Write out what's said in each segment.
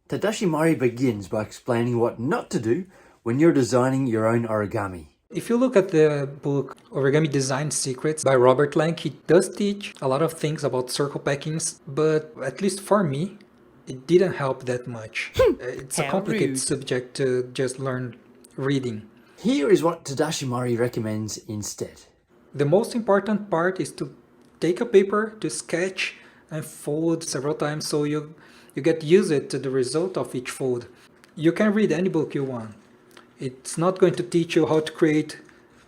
Tadashi Mori begins by explaining what not to do when you're designing your own origami. If you look at the book Origami Design Secrets by Robert Lang, he does teach a lot of things about circle packings, but at least for me, it didn't help that much. It's a How complicated rude. subject to just learn reading. Here is what Tadashi Mori recommends instead. The most important part is to take a paper to sketch and fold several times so you get used to the result of each fold. You can read any book you want. It's not going to teach you how to create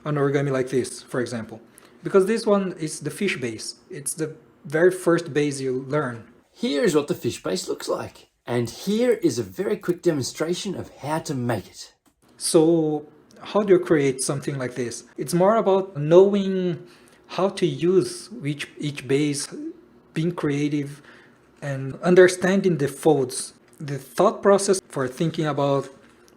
an origami like this, for example, because this one is the fish base. It's the very first base you learn. Here is what the fish base looks like. And here is a very quick demonstration of how to make it. So how do you create something like this? It's more about knowing how to use each base, being creative, and understanding the folds. The thought process for thinking about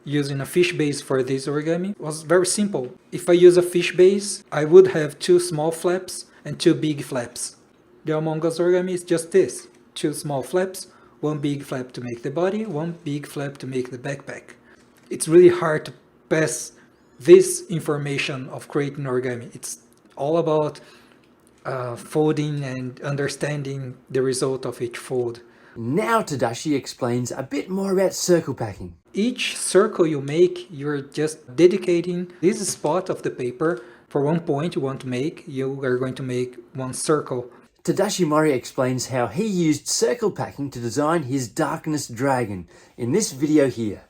using a fish base for this origami was very simple. If I use a fish base, I would have 2 small flaps and 2 big flaps. The Among Us origami is just this: 2 small flaps, 1 big flap to make the body, 1 big flap to make the backpack. It's really hard to pass this information of creating origami. It's all about folding and understanding the result of each fold. Now Tadashi explains a bit more about circle packing. Each circle you make, you're just dedicating this spot of the paper for one point you want to make. You are going to make one circle. Tadashi Mori explains how he used circle packing to design his Darkness Dragon in this video here.